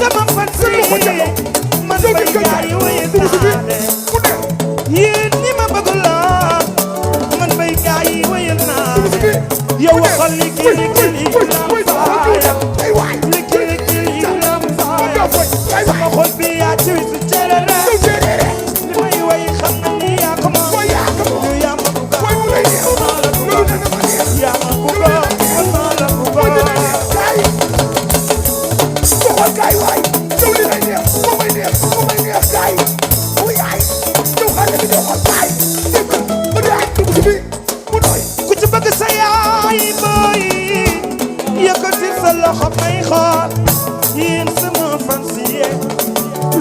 sama fan si man bay gaay waye naane yéen ñi ma bëgg la man bay gaay waye naane yow waxal li kili lam faaya li kili lam faaya sama xol bi yaa ci wisu cerere li may way xam na ni yaa ko ma yaa ma bëgg yaa ma bëgg maa la bëgg Kay waay yow li lay neex moo may neex kay wuy ay yow xale bi doo ko kay dégg mu daay dugg ci bi mu doy ku ci bëgg sa yaay boy yëkkati sa loxo may xool yéen sama fan si yee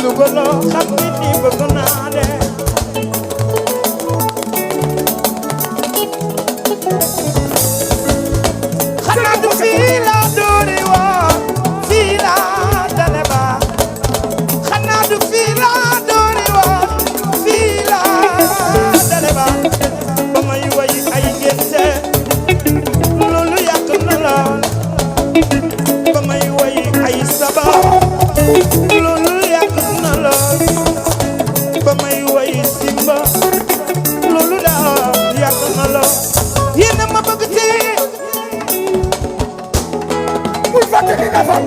lu ko loo xam ni bëgg naa de xanaa du fii laa doori waa fii laa dale ba xanaa du fii laa doori waa fii laa dale ba ba may way ay ngénte loolu yàq na la ba may way ay saba loolu yàq na la ba may way simba loolu daal yàq na la yéen a ma bëgg tee bul fàtte ni nafal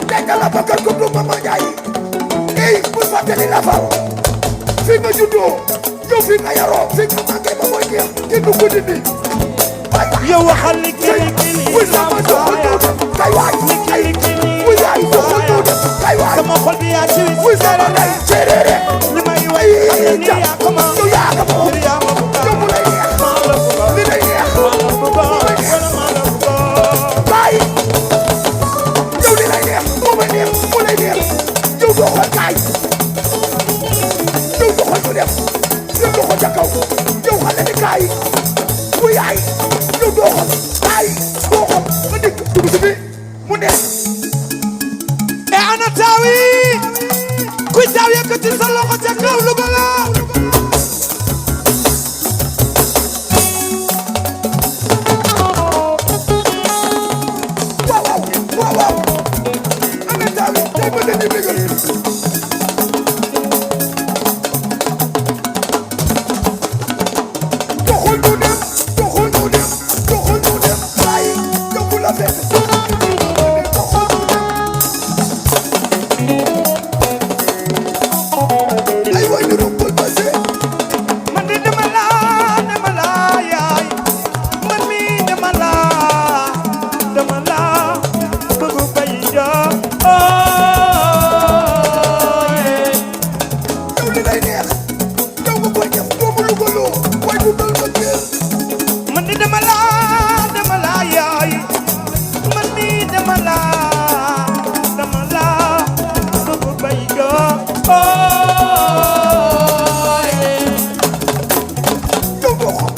dégg la bëggal ko du Mama Ndiaye bul fàtte ni nafal fi nga juddoo yow fi nga yaroo fi nga màggee ba mooy jeex kenn du ko dindi yow waxal li kili lam faaya kay waay wuy yaay doxal noonu kay waay sama xol bi yaa ci wuy sama ndey cerere li may way xam ne ni yaa ko ma yow yaa ko moom yaa ma bëgg yow mu lay neex maa la bëgg li lay neex maa la bëgg wala maa la bëgg baay yow li lay neex moo may neex mu lay neex yow doxal kaay yow doxal ñu def yow doxal ca kaw yow xale bi kaay wuy yaay yow doxal kaay doxal nga dikk dugg si bi mu neex e ana taawi kuy taaw yëkkati sa loxo ca kaw lu ko la waaw ana taawi tey ba dañuy bégal doxal ñu dem baay yow bu la fekk doxal ñu dem ay waay ñu rombal passé man de dama la yaay man mi dama la bëgg bay ja yow li lay neex yow nga koy def doomu lu ko loo waay du dal ma kër man de dama la yaay man mi dama la bëgg bay ja yow doxal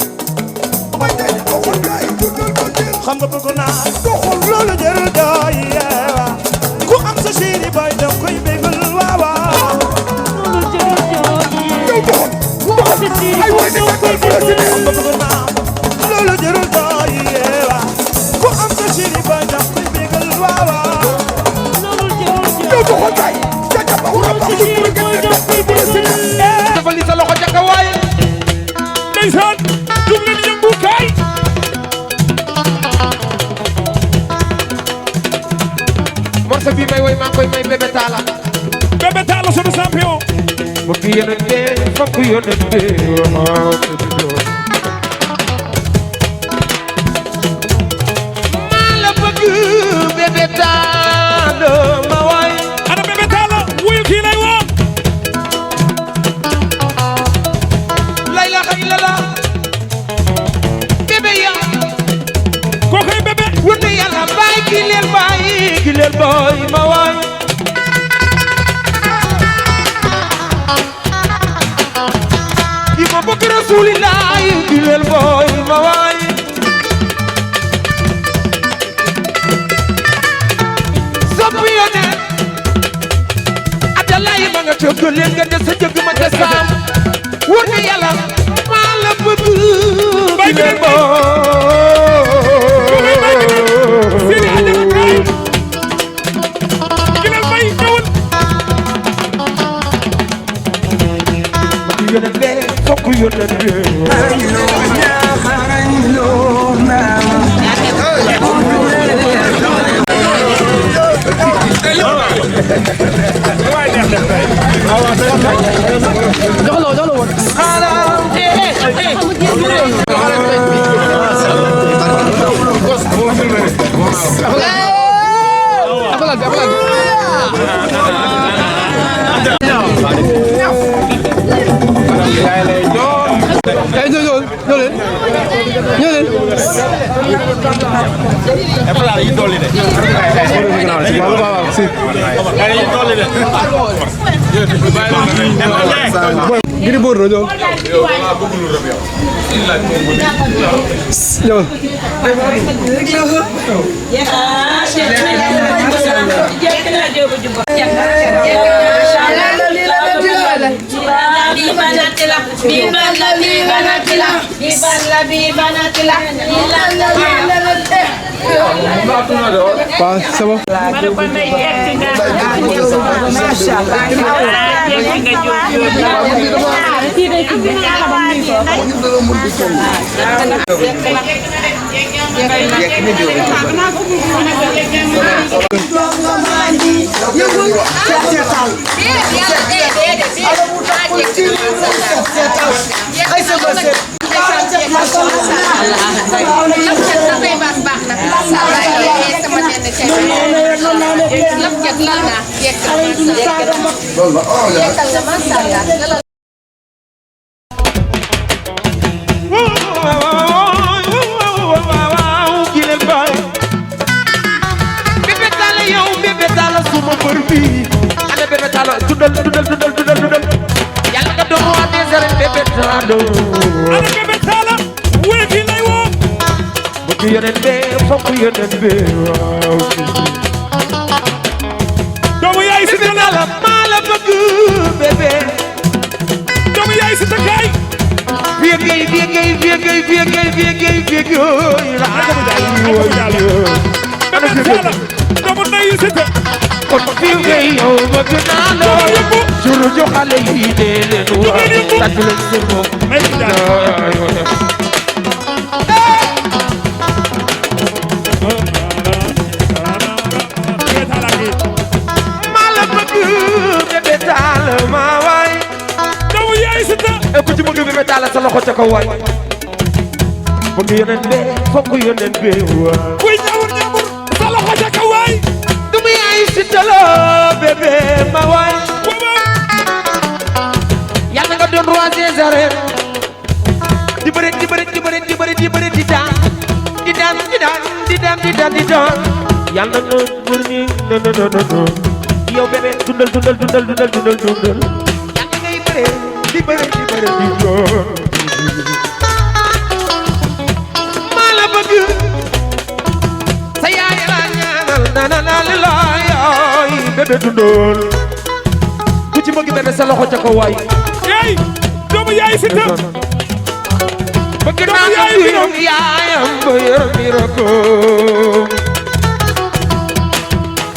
may day doxal gaay du dal ma kër xam nga bëgg naa doxul loolu jarul doy ku am sa chéri boy da koy bégal waawa yow doxal ay waay ne ka dal ma si xam nga bëgg naa loolu jarul doy ku am sa chéri boy da koy bégal waawa yow doxal gaay jaja ba wura ba du pour gën dal ma si defal li sa loxo ca kaw waay ndeysaan jug leen yëngu kaay morceau bi may woy maa koy may Bébé Talla sunu champion fokk yonente maa la bëgg Bébé Talla ma waay ana Bébé Talla wuyu kii lay woo la ilaha illallah bébé ya kookoy bébé wute yàlla bàyyi ki leen booy ma waay yi ma bëgg Rasulillah ki leen booy ma waay sopp yone Abdalaay ma nga tëgg leen nga des sa jëgg ma ca saam wute yàlla maa la bëgg ki leen booy yónneen bi Gini Bordeaux ñëw. ñëw. Waaw c'est bon. doomu yaay si dana la maa la bëgg bébé doomu yaay si takay vie doomu nay si ta kon vie gay yow bëgg naa la juru jo xale yi de leen wa tàcc leen si moom ku ci bëgg bébé taala sa loxo ca kaw waay bëgg yoneen be fokk yoneen be waay kuy ñawur ñawur sa loxo ca kaw waay du muy ay si talo bébé ma waay yàlla nga doon roi des arènes di bëre di bëre di bëre di bëre di bëre di daan di daan di daan di daan di daan di daan yàlla nga bër ni non yow bébé dundal dundal dundal dundal dundal dundal yàlla ngay bëre di bëre di bëre di doon maa la bëgg sa yaay la ñaanal na la yaay bébé dundal ku ci bëgg bébé sa loxo ca ko waay yaay doomu yaay si tam bëgg naa yaay bi yaayam ba yërëm mi rako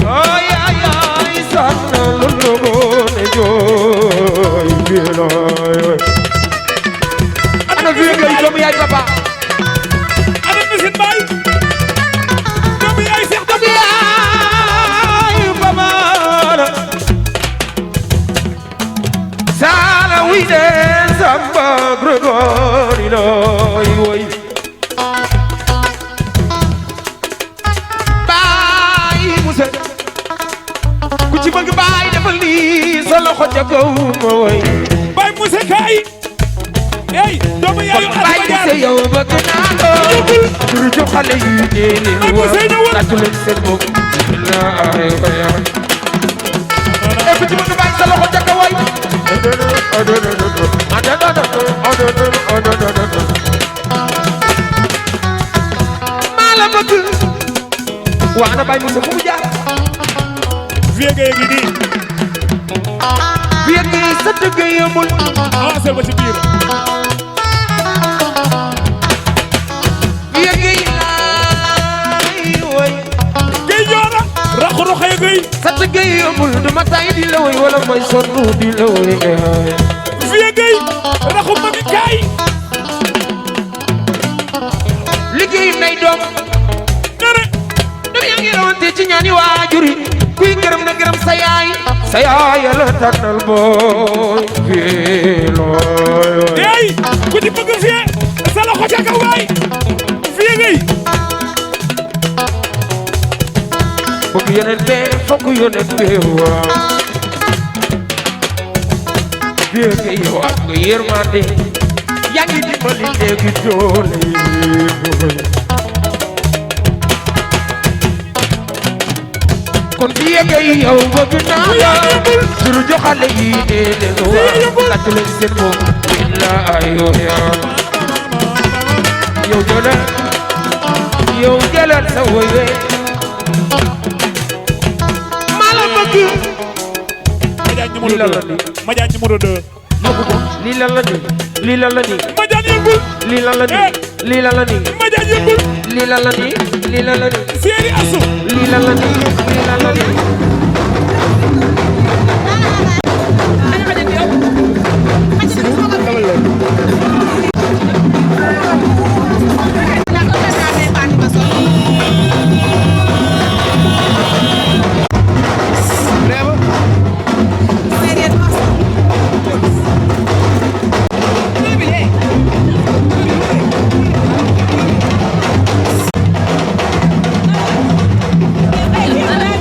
oh yaay sanna lu logo ne jooy bi looy ana fi ngay doomu yaay papa ana misin baay doomu yaay seex doomu yaay papa sala wi de samba Gregori looy woy baay musa ku ci bëgg baay defal lii sa loxo ca kaw ma woy baay musa kaay ey doomu yaayu baay musa yow bëgg naa ko juru jo xale yi ne wa tàccu leen seen bopp e ku ci bëgg baay sa loxo ca kaw woy maa la bëgg waa ana baay musa fu mu jaar Vieux Gueye ngi nii. Vieux Gueye sa dëgg yëmul. avancé ba ci biir. Vieux Gueye laay woy. Gueye Nioro. Rakh Rokhaya Gueye. sa dëgg yëmul du ma tay di la woy wala may sonn di la woy. Vieux Gueye raxu mami kaay liggéey nay doom nene doom yaa ngi rawante ci ñaani waajur yi kuy gërëm na gërëm sa yaay la tànnal booy fii looy ey ku ci bëgg fie sa loxo ca kaw waay fie Gueye bëgg yeneen bee fokk yeneen bee waaw fii nga yow ak nga yërmande yaa ngi dimbali léegi doole yi kon fii nga yow bëgg naa la suru joxale yi nee leen waa kat leen seen bopp billaay yow jëlal sa woy we maa la bëgg Madiagne numéro 2 lii lan la nii lii lan la nii Madiagne yëngul lii lan la nii lii lan la nii Madiagne yëngul lii lan la nii lii lan la nii Séeri Asu lii lan la nii lii lan la nii Hey,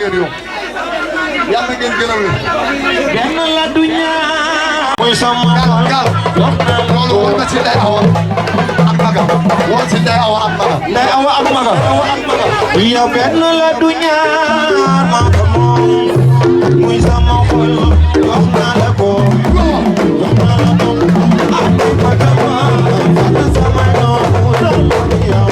ngeen yokk yàlla ngeen gën a wér. benn la du ñaar muy sama gaal loolu war na ci Ndeye Awa ak Maga war ci Ndeye Awa ak Maga. Ndeye Awa ak Maga yow benn la du ñaar maa ko moom muy sama xol wax naa la ko wax naa la ko ak Maga ma sama noonu yow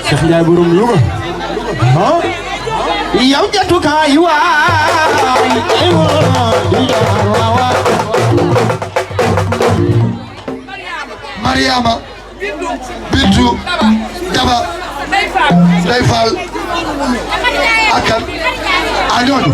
Cheikh Ndiaye borom Louga ah yow jatukaay waay Mariama Bintu Daba Ndeye Fall ak kan a ñooñu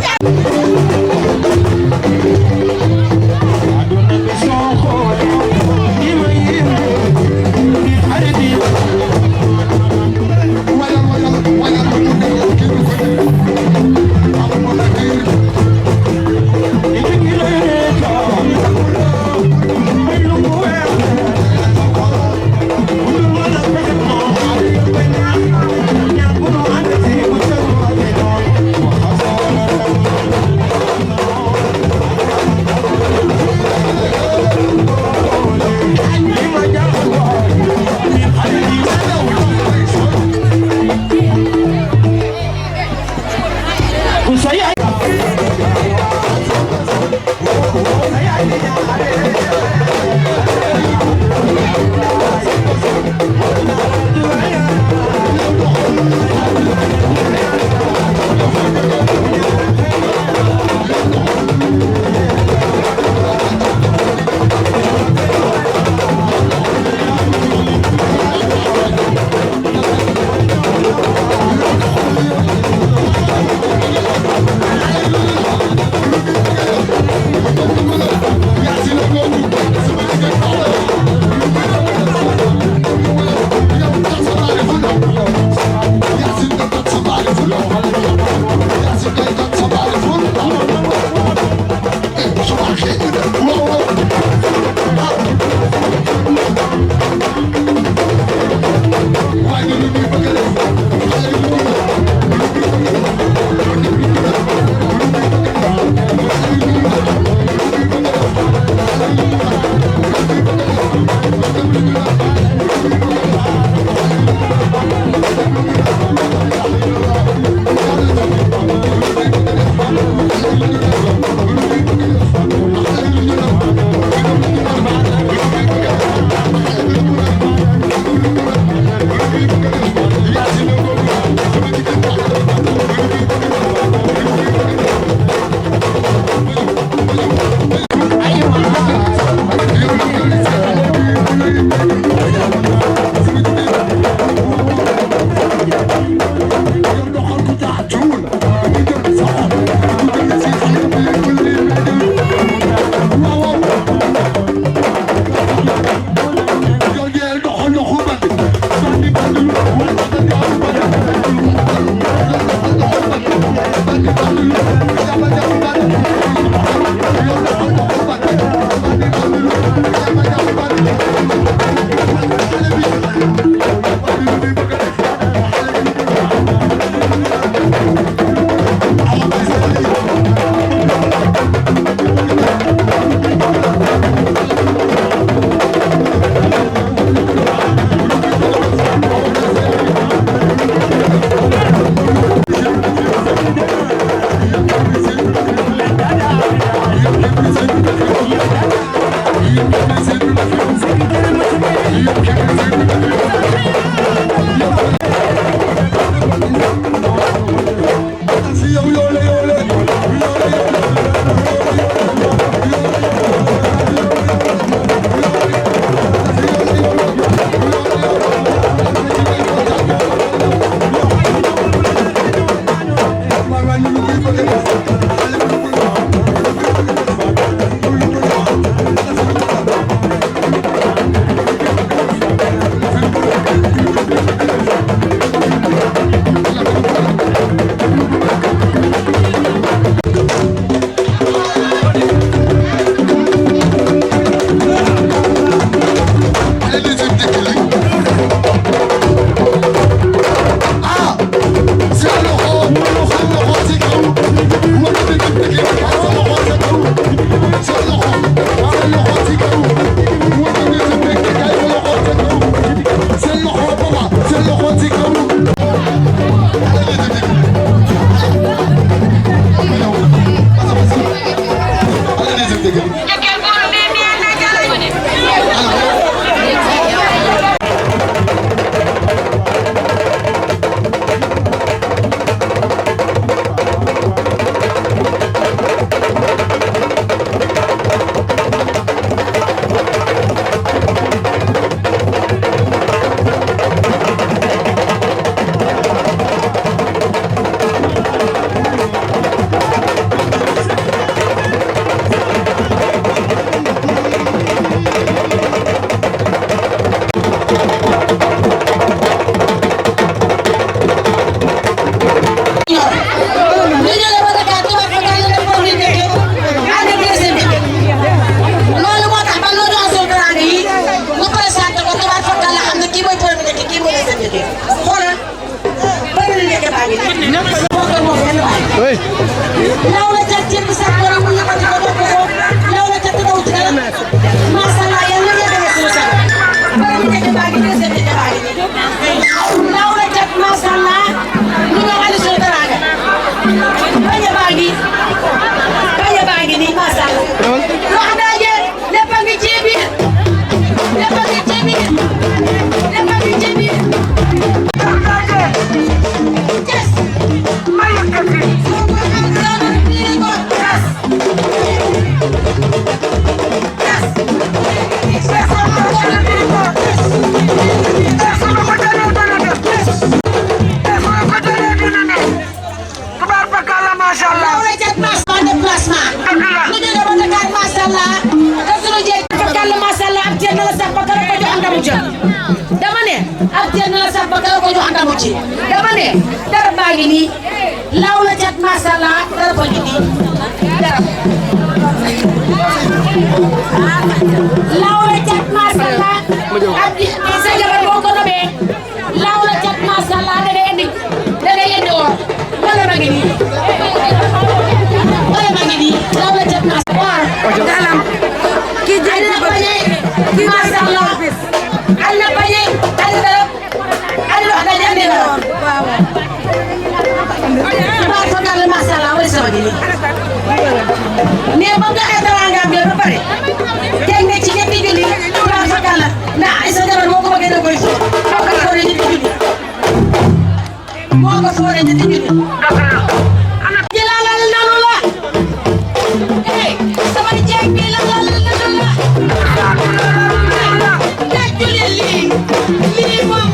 bakala ko jox ndamu ci dama ne ak jenn la sax bakala ko jox ndamu ci dama ne dara baa ngi nii law la cat masala dara ko ngi nii dara law la cat masala ak sa jabar boo ko nobee law la cat masala da ngay indi or wala ma ngi nii wala ma ngi nii law la cat masala dalam ki jël ba ki masala alla bañe alla alla da jande la waaw ba ko dal masala wala sama di ne ba nga ay taranga bi ba pare tek ne ci ñetti julli ba fa kala na ay sa jabar moko bëgg da koy so ko ko ne ñetti julli moko so ne ñetti julli ana jëlalal nanu la eh sama di jeng bi la lii moom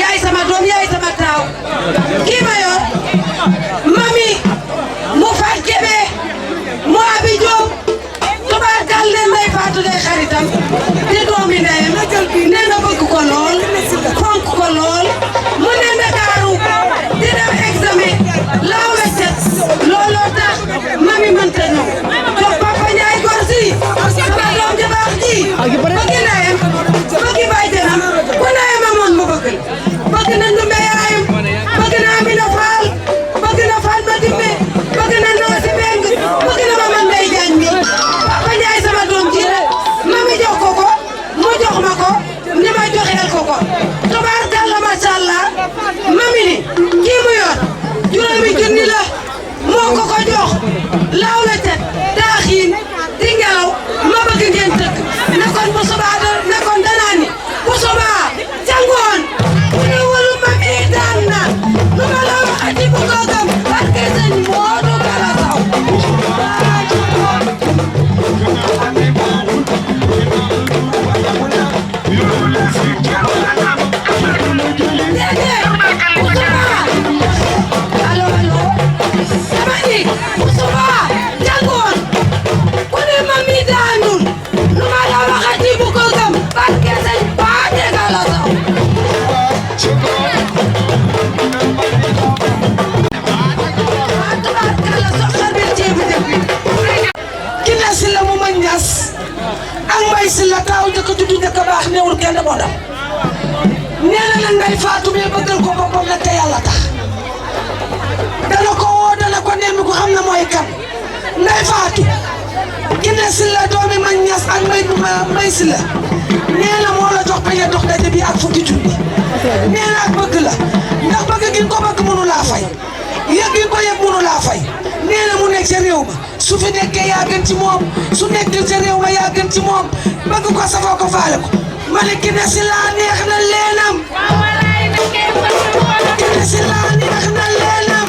yaay sama doom yaay sama taaw kii ma yor mami mu faat kebe mu abi Jóob tubaarkal leen day faatu day xaritam di doomi ndeyam nee na bëgg ko lool fonk ko lool mu ne Ndakaaru di def examen laaw la set looloo tax mami mënta ñëw jox Papa Njaay gor si sama doom ja baax ji bëgg ndeyam bëgg bàjjanam ku ndeyam amoon mu bëgg na Ndumbe yaayam bëgg na Amina Fall bëgg na Fall ba Dimbe bëgg na Noosi Beng bëgg na Mama Ndey Jaañ mi Papa Njaay sama doom ji rek mami jox ko ko mu jox ma ko ni ma joxeel ko ko tubaarkalla masha Allah mami ni kii mu yor juróomi junni la moo ko ko jox laaw la tet daaxiin di ngelaw ma bëgg ngeen tëgg ne kon bu subaa ne kon danaa ni bu subaa ca ngoon ne walu mami daan na lu ma la waxati bu ko gëm parce que sëñ Moodu Kala Saw Silla taaw njëkk a juddu njëkk a baax néewul kenn moo dem nee na Ndey Faatu mi bëggal ko boppam nag te yàlla tax Ndeye Fatou Kiné Sylla doomi ma ñas ak may Sylla nee na moo la jox pañe dox daje bi ak fukki junni nee na ak bëgg la ndax bëgg gi ko bëgg mënu laa fay yëg gi ko yëg mënu laa fay nee na mu nekk ca réew ma su fi nekkee yaa gën ci moom su nekkul ca réew ma yaa gën ci moom bëgg ko safoo ko faale ko ma ne Kiné Sylla neex na leenam Kiné Sylla neex na leenam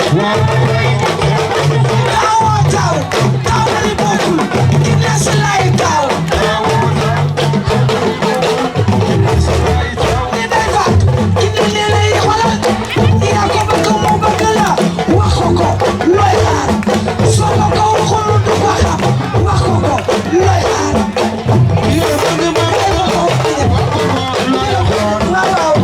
taaw na ni bokkul Kiné Sylla yi taaw ni day faat Kiné nee na yi xoolal yaa ko bëgg mu bëgg la wax ko looy xaar soo ko ko waxul du ko xam wax ko looy xaar waaw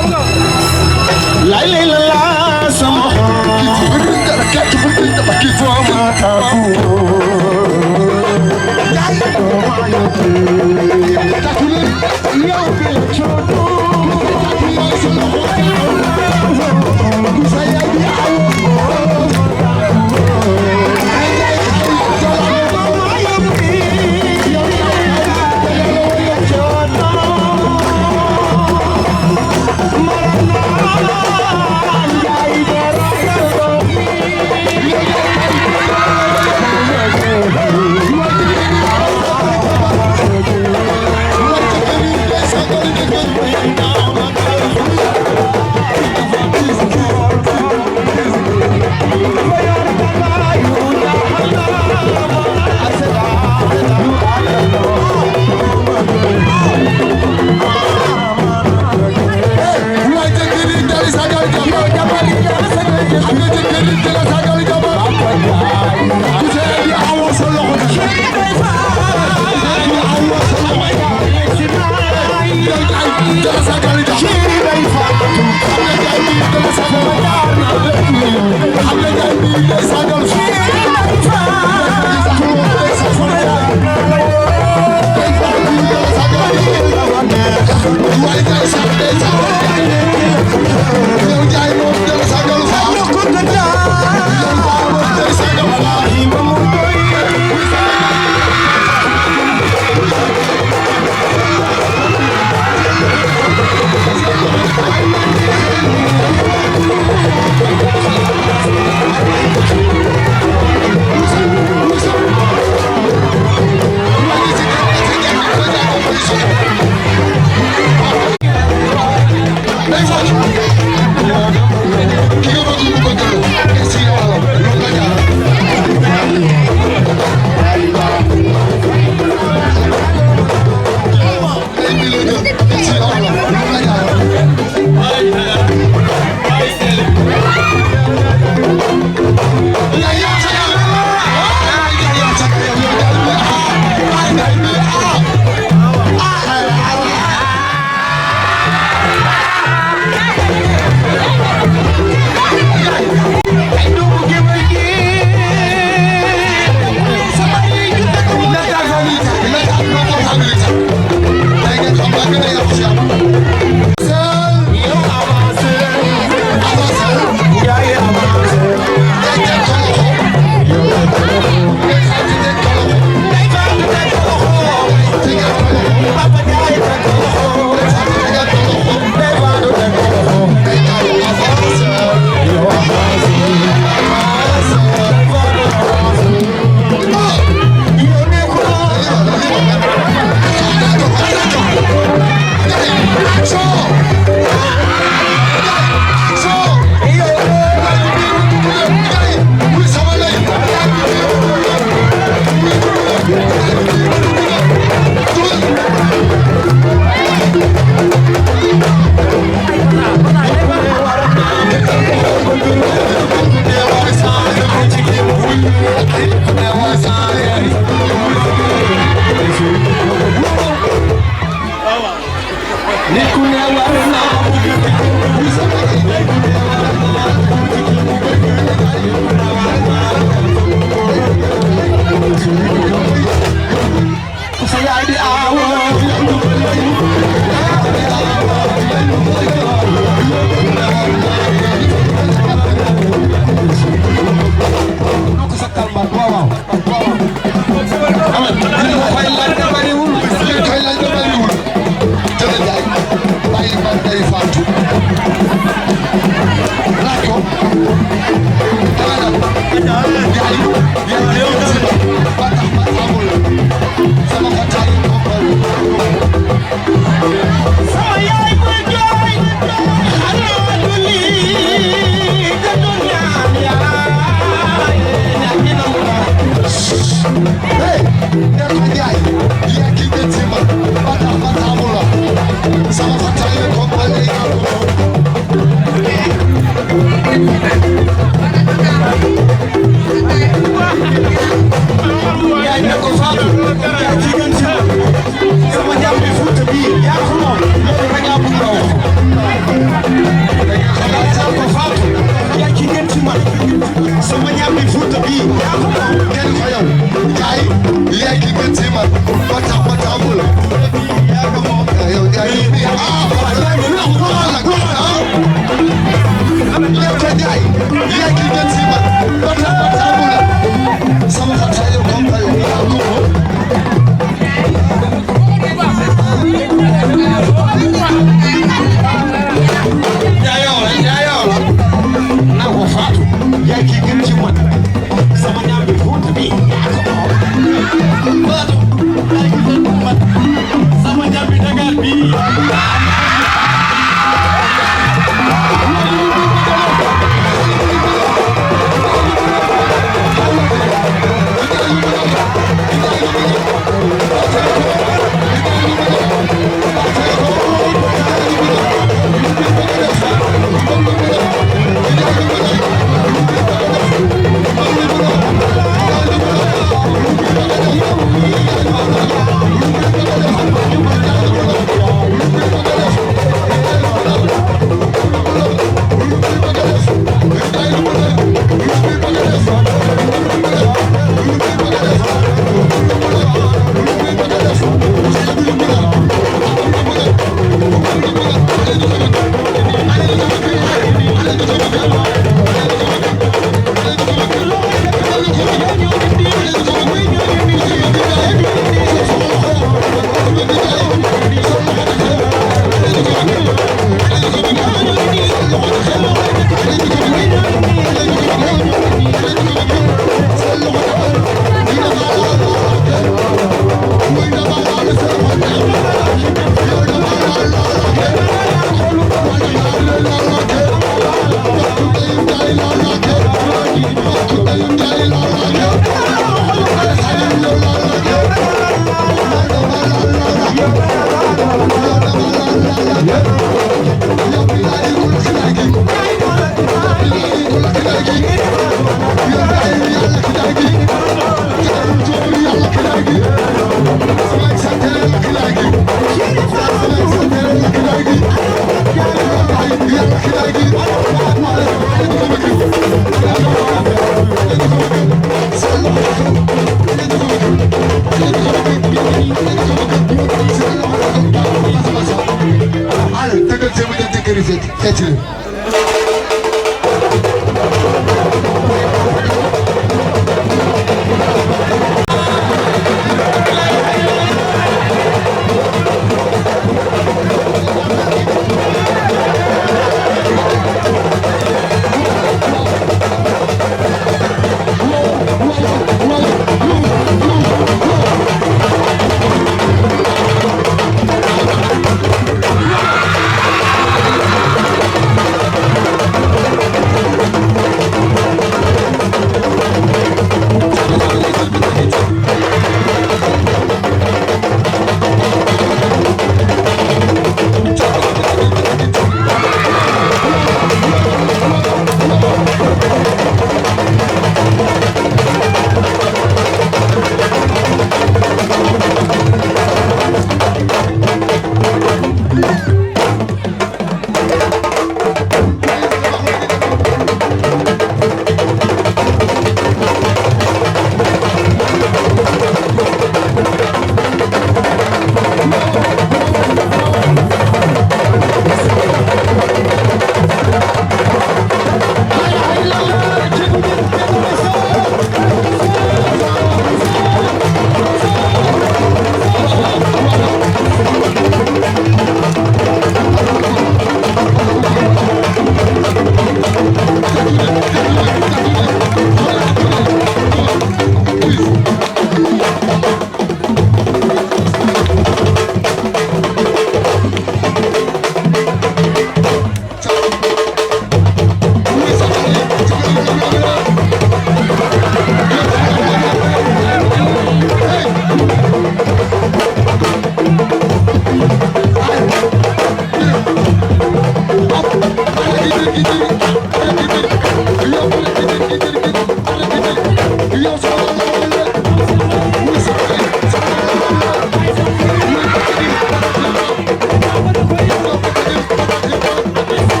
Yes,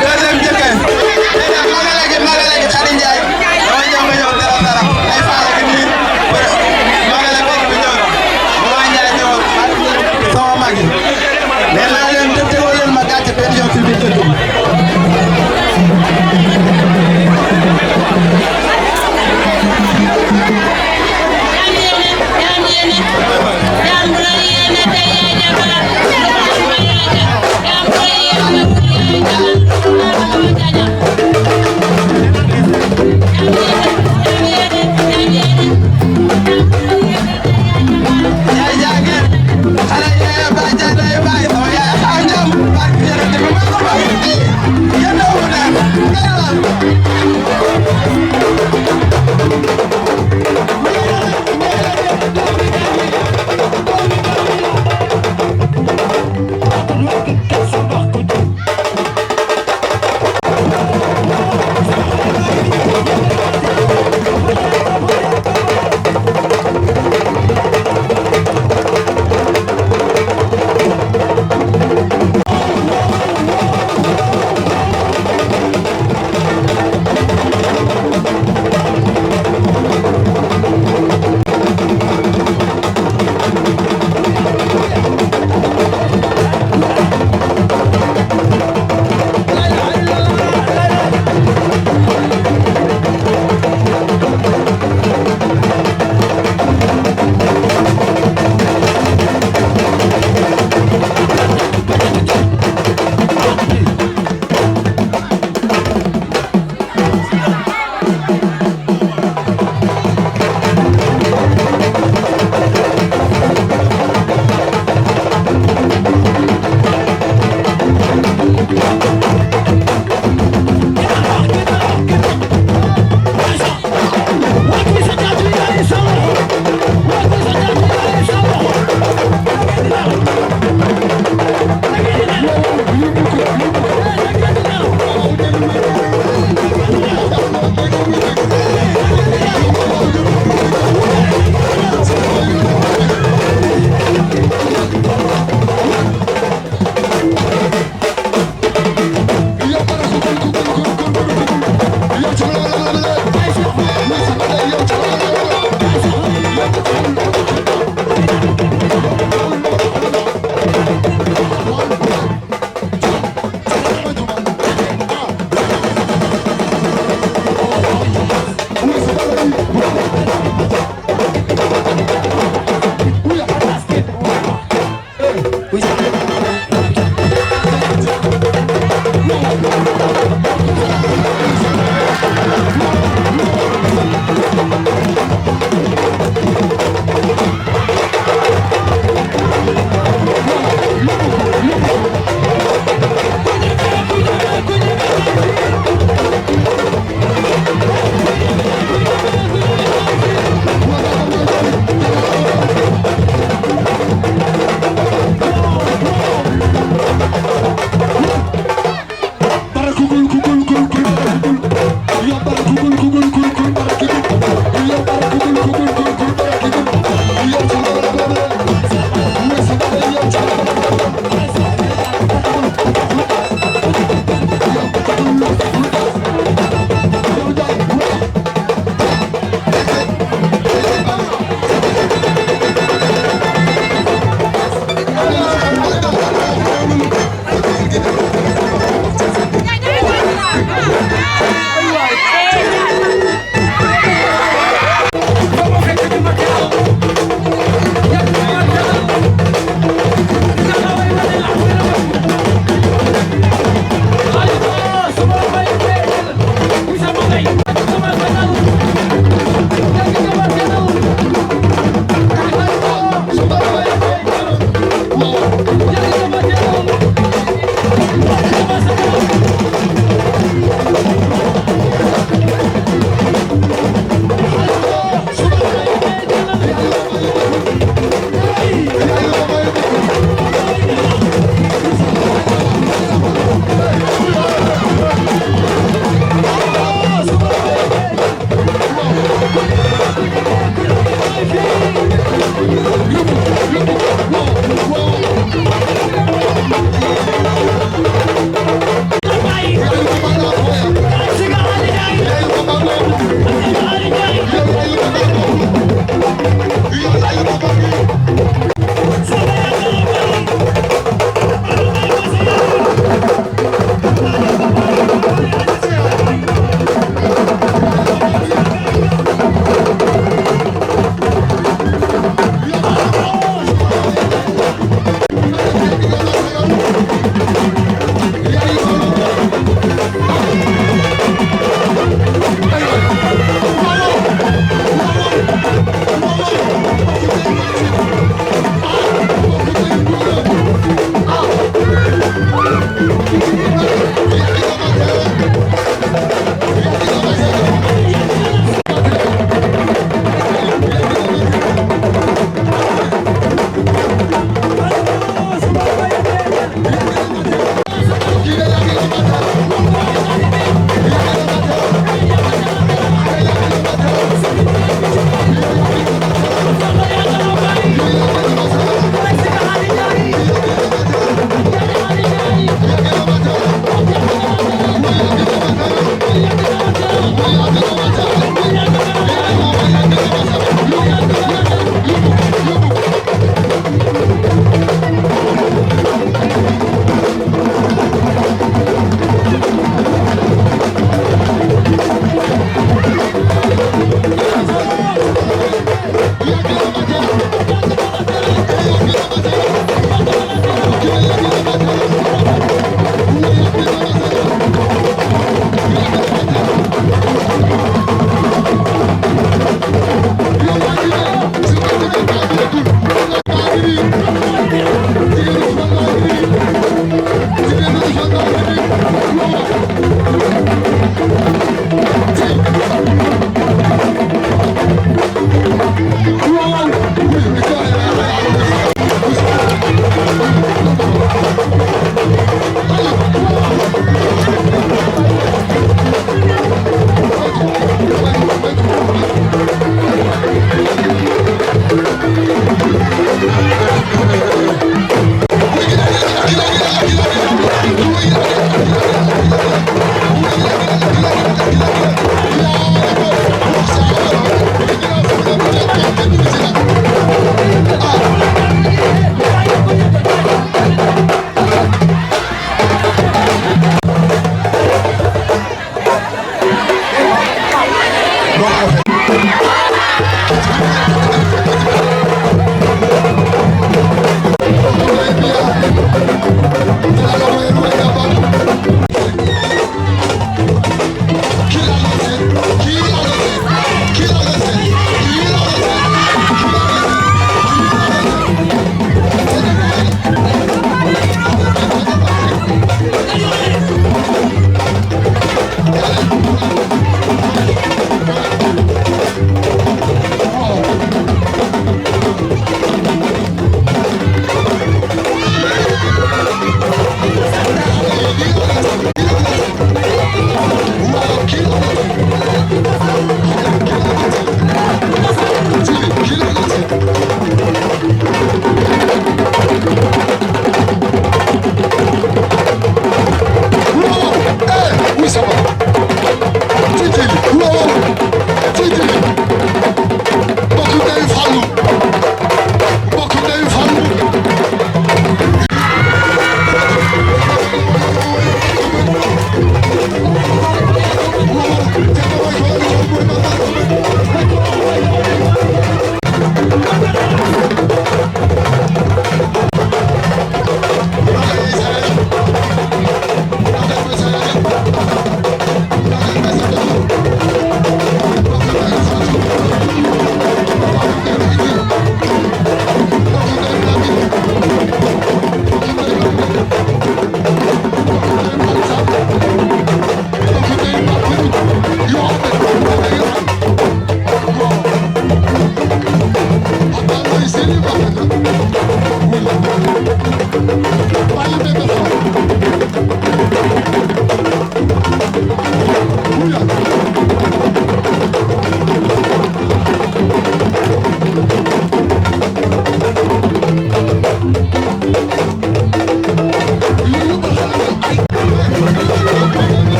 Deuxième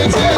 Yeah.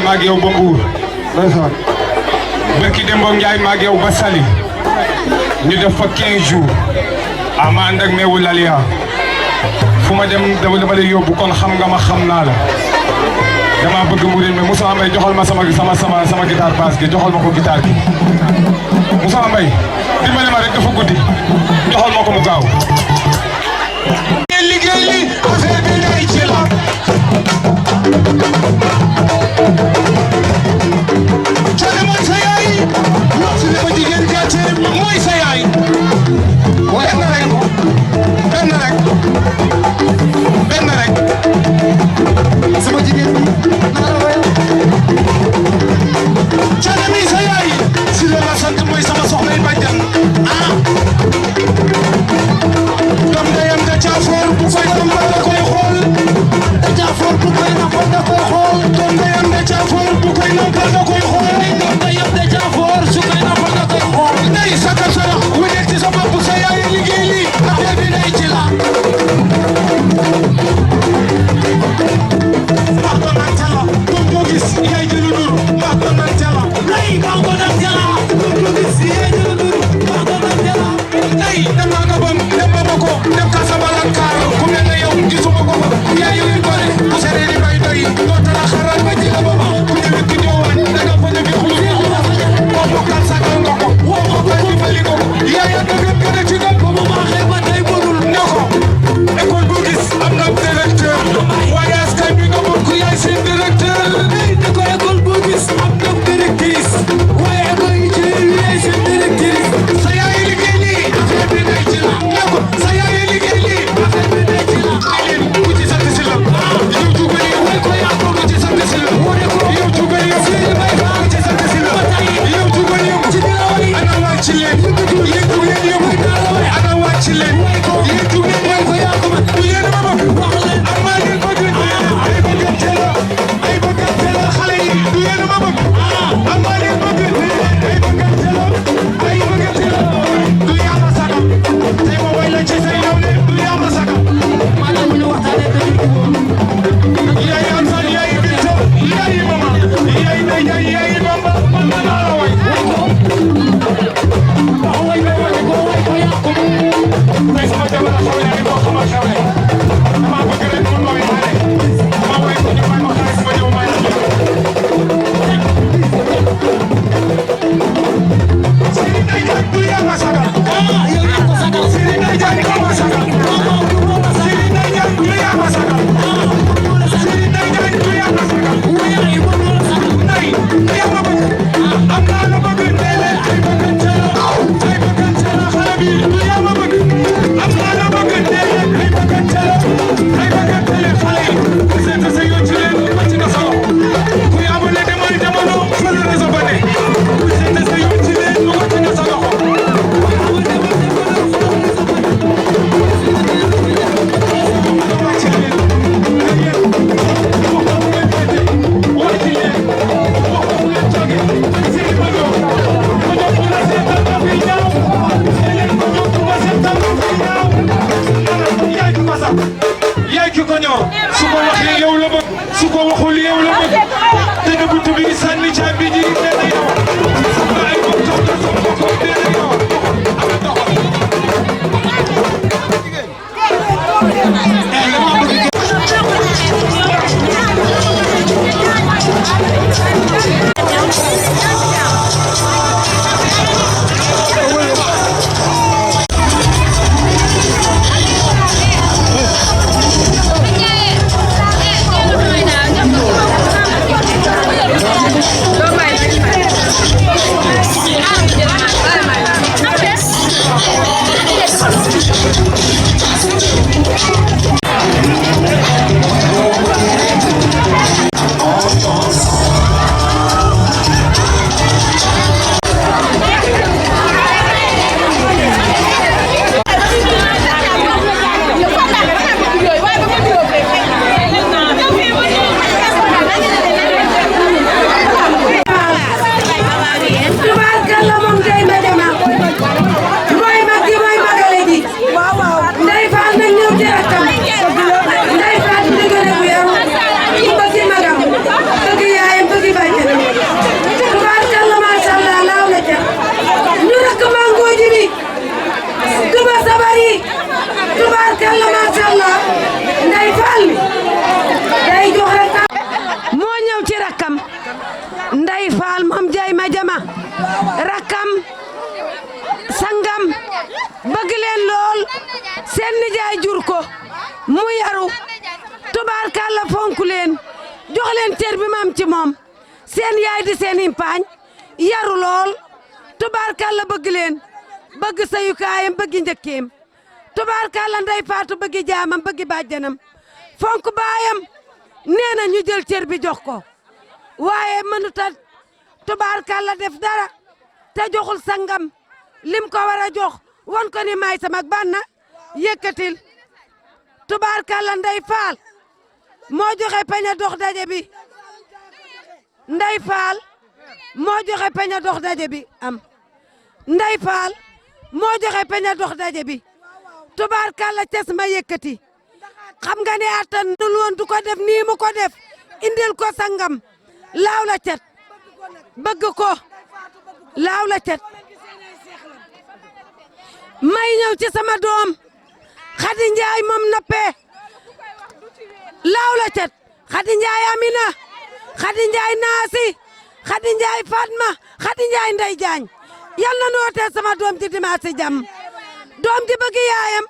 maag yow ba Mbuur barki Demba Njaay maag yow ba Saly ñu def fa 15 jours ma ànd ak meewu Lalia fu ma dem dama lay yóbbu kon xam nga ma xam naa la dama bëgg mu mais Moussa Mbaye joxal ma sama guitare basse gi joxal ma ko guitare gi Moussa Mbaye dimbali ma rek dafa guddi joxal ma ko mu gaaw liggéey li affaire bi day ci la Thione mooy sa yaay wax si ma jigéen gàcce mooy sa yaay benn rek sama jigéen bi naa la wayal Thione mi sa yaay si la sant mooy sama soxna yi bàjjan doom ndeyam da caafoor bu koy nampal da koy xool da caafoor bu koy nampal da koy xool doom ndeyam da caafoor bu koy nampal da koy xool doom ndeyam da caafoor su koy nampal da koy xool day sakal sa wu nekk ci sa bopp sa yaay liggéey li affaire bi day ci la wax ko nag ca la doom boo gis yaay jëlu nur wax ko nag ca la day wax ko nag ca la doom boo gis yaay jëlu nur wax ko nag ca la day dem naa nga bam dem ba ko dem ka sa balankaar ku mel ne yow gisuma ko fa yaay yu gore bu sere di bay doy doo tala xaral ba ci la ba ma ku ne wekk ñëwaan da nga fa ñëw xulu boo bokkal sa nga ko woo ko ko dimbali ko yaay ya dëgg gën a ci gën ko mu baaxee ba tey bonul ne ko école boo gis am na directeur waaye askan bi nga bokk yaay seen directeur ne ko école boo gis am na directrice waaye école yi ci yaay seen directrice sa yaay liggéey lii affaire bi day ci la ne ko sa yaay liggéey lii affaire bi day ci la ku ci sant si la yow jugale yow ko yaa ko ci sant si la yow jugale yow ku ci sant si la yow jugale yow ci dilawali ana waa ci leen yéen jugale yow ana waa ci leen yéen jugale yow ko yaa ko du yéen ma bëgg wax leen amaa leen bëgg ay bëggante la ay bëggante la xale yi du yéen ma bëgg amaa leen bëgg ay bëggante la ay bëggante la du yaa ma sagal tey ma way la ci say naw ne du yaa ma sagal maanaam ñu waxtaanee dañuy yaay Alsaan yaay Binta yaay mama yaay Ndeye yaay Bamba man la way Ndey Faal moom jay ma jama rakam sangam bëgg leen lool seen nijaay jur ko mu yaru tubaarkàlla fonku leen jox leen cër bi mam ci moom seen yaay di seen impaañ yaru lool tubaarkàlla bëgg leen bëgg sayukaayam bëgg njëkkeem tubaarkàlla Ndey Faatu bëgg jaamam bëgg bàjjanam fonk baayam nee na ñu jël cër bi jox ko waaye mënut a tubaarkàlla def dara te joxul sangam lim ko war a jox won ko ni may sama banna yëkkatil tubaarkàlla Ndey Faal moo joxe peña dox daje bi Ndey Faal moo joxe peña dox daje bi am Ndey Faal moo joxe peña dox daje bi tubaarkàlla ces ma yëkkati xam nga ne attan dul woon du ko def nii mu ko def indil ko sangam laaw la cet bëgg ko laaw la cet may ñëw ci sama doom Xadi Njaay moom nappee laaw la cet Xadi Njaay Amina Xadi Njaay Naasi Xadi Njaay Fatma Xadi Njaay Ndey Jaañ yal na nu wootee sama doom ji dimanche jàmm doom ji bëgg yaayam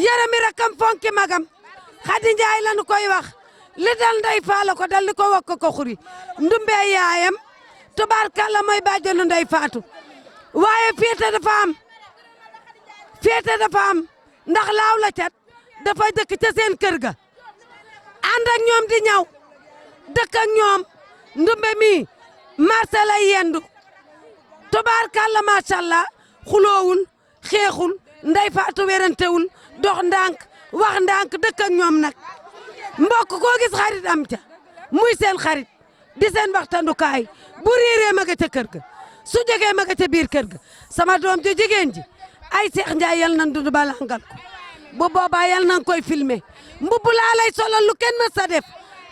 yarami rakam fonki magam Xadi Njaay lanu koy wax li dal Ndey Faal ko dal li ko wokk ko xuri ndumbe yaayam tubaarkàlla mooy bàjjenu Ndey Faatu waaye féete dafa am ndax laaw la cat dafa dëkk ca seen kër ga ànd ak ñoom di ñaw dëkk ak ñoom ndumbe mi marché lay yendu tubaarkàlla macha allah xuloowul xeexul Ndey Faatu werantewul dox ndànk wax ndànk dëkk ak ñoom nag mbokk koo gis xarit am ca muy seen xarit di seen waxtandukaay bu réeree ma nga ca kër ga su jógee ma nga ca biir kër ga sama doom ju jigéen ji ay Seex Njaay yal nan dund ba langal ko bu boobaa yal nan koy filmer mbubb laa lay solal lu kenn mës a def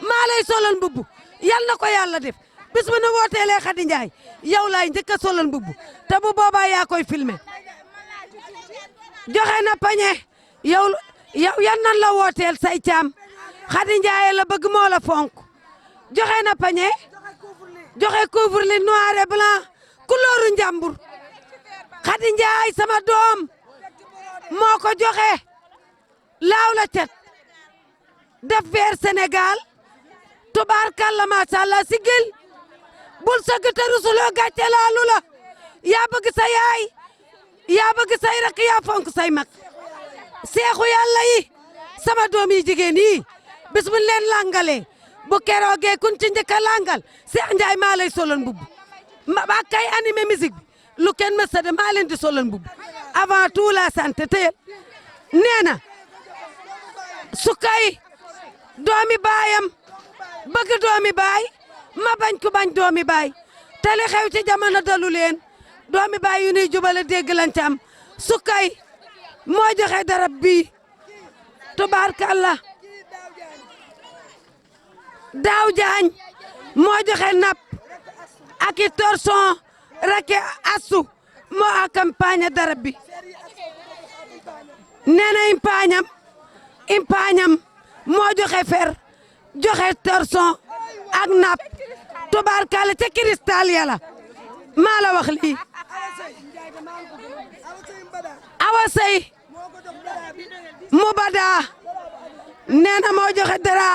maa lay solal mbubb yal na ko yàlla def bis bu nu wooteelee Xadi Njaay yow laay njëkk a solal mbubb te bu boobaa yaa koy filmer joxe na pañe yow yan nan la wooteel say caam Xadi Njaay la bëgg moo la fonk joxe na pañe joxe couvre-lit noir et blanc couleur njàmbur Xadi Njaay sama doom moo ko joxe laaw la cet def vers Sénégal tubaarkàlla macha allah sigil bul sëgg te rusuloo gàcce laalu la yaa bëgg sa yaay yaa bëgg say rak yaa fonk say mag seexu yàlla yi sama doom yi jigéen yi bis bu leen langalee bu keroogee kun ci njëkk a langal Seex Njaay maa lay solal mbubb ba kay animé musique bi lu kenn mës a de maa leen di solal mbubb avant tout la santé teyel nee na sukay doomi baayam bëgg doomi baay ma bañ ku bañ doomi baay te li xew ci jamono dalu leen doomi baay yu nuy jubale dégg lañ ci am sukay moo joxe darab bii tubaarkàlla daaw jaañ moo joxe napp ak i torson rake asu moo accompagne darab bi nee na impaañam moo joxe fer joxe torson ak napp tubaarkàlla ca cristal yàlla maa la wax lii awa sey mu badaa nee na moo joxe dara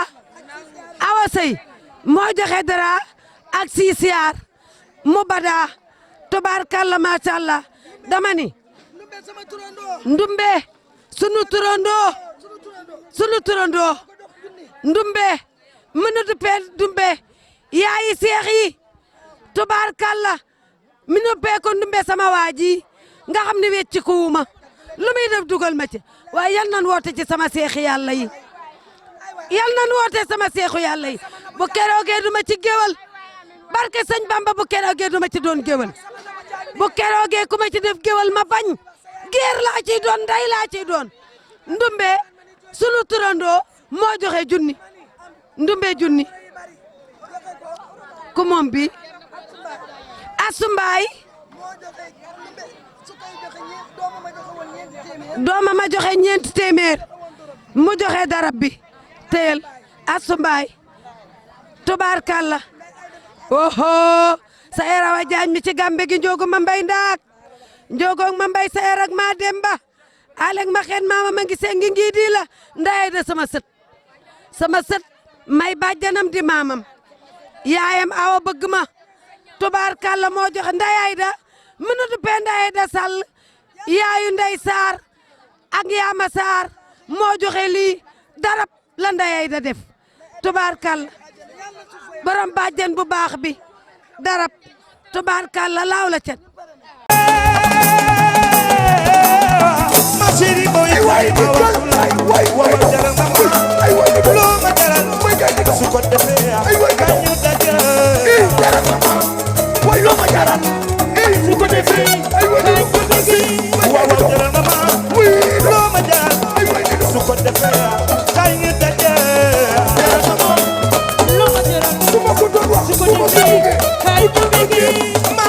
awa sey moo joxe dara ak siisiyaar mu badaa tubaarkàlla macha allah dama ni ndumbe sunu turandoo ndumbe mëna du pe ndumbe yaayi seex yi tubaarkalla mi noppee ko ndumbe sama waaji nga xam ne wecci kuuma lu muy def dugal ma ci waaye yal nan woote ci sama seexi yàlla yi yal nan woote sama seexu yàlla yi bu keroogee duma ci géwal barke sëñ Bamba bu keroogee duma ci doon géwal bu keroogee ku ma ci def géwal ma bañ géer laa ciy doon nday laa ciy doon ndumbe sunu turandoo moo joxe junni ndumbe junni ku moom bi asumbaay dooma ma joxe ñeenti téeméer mu joxe darab bi teel asumbaay tubaarkalla oho sa era wa jaañ mi ci gambe gi njogu ma mbay ndaak njogoog ma mbay sa era ak ma demba alek ma xeen maama ma ngi sengi ngi di la ndayay da sama sët may bàjjanam di maamam yaayam awa bëgg ma tubaarkalla moo joxe ndayay da mënatu pe ndayay da sàll yaayu ndey saar ak yaama saar moo joxe lii darab la ndayay da def tubaarkalla borom bàjjan bu baax bi darab tubaarkalla laaw la cet ma chérie boy way lo ma jaral su ko defee kañu daje way lo ma jaral su ko defee waaw jaral mama lo ma jaral su ko defee kañu daje lo ma jaral su ma ko doon wax su ko defee kañu daje ma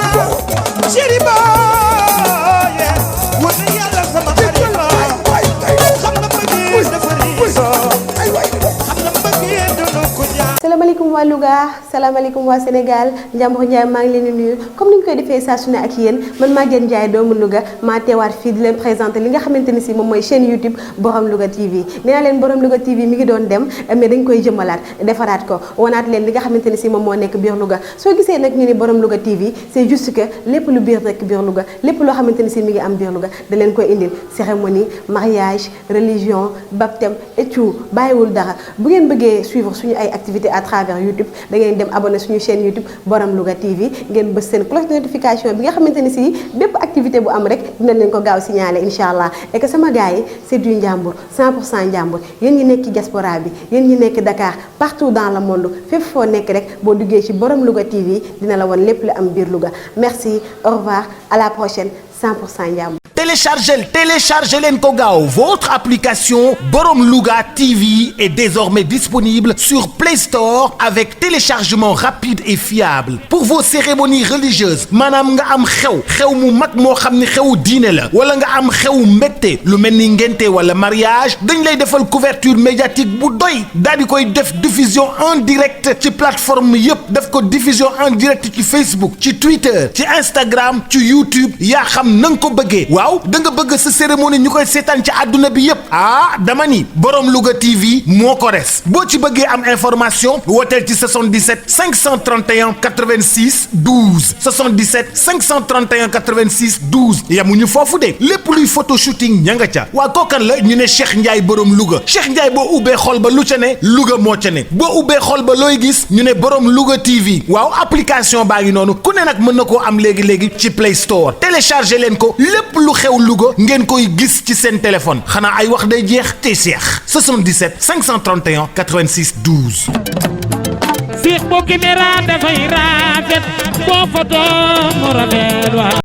chérie boy wona yàlla sama xarit la xam na bëgg dafa riso xam na bëgg doon ko ñaan. salaamaaleykum waa Louga salaamaaleykum waa Sénégal Njambur Ndiaye maa ngi leen di nuyu comme ni ñu koy defee saa su ne ak yéen man Maguette Ndiaye doomu Louga maa teewaat fii di leen présenté li nga xamante ni si moom mooy chaîne YouTube Borom Louga TV nee naa leen Borom Louga TV mi ngi doon dem mais dañ koy jëmmalaat defaraat ko wanaat leen li nga xamante ni si moom moo nekk biir Louga soo gisee nag ñu ni Borom Louga TV c'est juste que lépp lu biir rek biir Louga lépp loo xamante ni si mi ngi am biir Louga da leen koy indil cérémonie mariage religion baptême et tout bàyyiwul dara bu ngeen bëggee suivre suñu ay activités à travers YouTube da ngeen dem abonné suñu chaîne YouTube Borom Louga TV ngeen bës seen cloche de notification bi nga xamante ni si bépp activité bu am rek dinañ leen ko gaaw signaler incha allah et que sama gars yi c'est du Njambur 100% Njambur yéen ñi nekk ci diaspora bi yéen ñi nekk Dakar partout dans le monde fépp foo nekk rek boo duggee ci Borom Louga TV dina la won lépp lu am biir Louga merci au revoir à la prochaine 100% Njambur. Téléchargez l'Enko Gao. Votre application Borom Louga TV est désormais disponible sur Play Store avec téléchargement rapide et fiable. Pour vos cérémonies religieuses, manam nga am xew mu mag moo xam ni xewu diine la wala nga am xewu mbégte lu mel ni ngénte wala mariage dañ lay defal couverture médiatique bu doy daal di koy def diffusion en direct ci plateforme yëpp def ko diffusion en direct ci Facebook ci Twitter ci Instagram ci YouTube yaa xam na nga ko bëggee waaw da nga bëgg sa cérémonie ñu koy seetaan ci àdduna bi yëpp dama ni Borom Louga TV moo ko res boo ci bëggee am information wooteel ci 77 531 86 12 77 531 86 12 yamuñu foofu de lépp luy photo shooting ña nga ca waa kookan la ñu ne Cheikh Ndiaye Borom Louga Cheikh Ndiaye boo ubbee xol ba lu ca ne Louga moo ca ne boo ubbee xol ba looy gis ñu ne Borom Louga TV waaw application baa ngi noonu ku ne nag mën na koo am léegi ci Play Store téléchargé leen ko lépp lu xew Louga ngeen koy gis ci seen téléphone xanaa ay wax day jeex te seex 77 531 86 12. Seex boo caméra dafay rafet boo photo mu rafet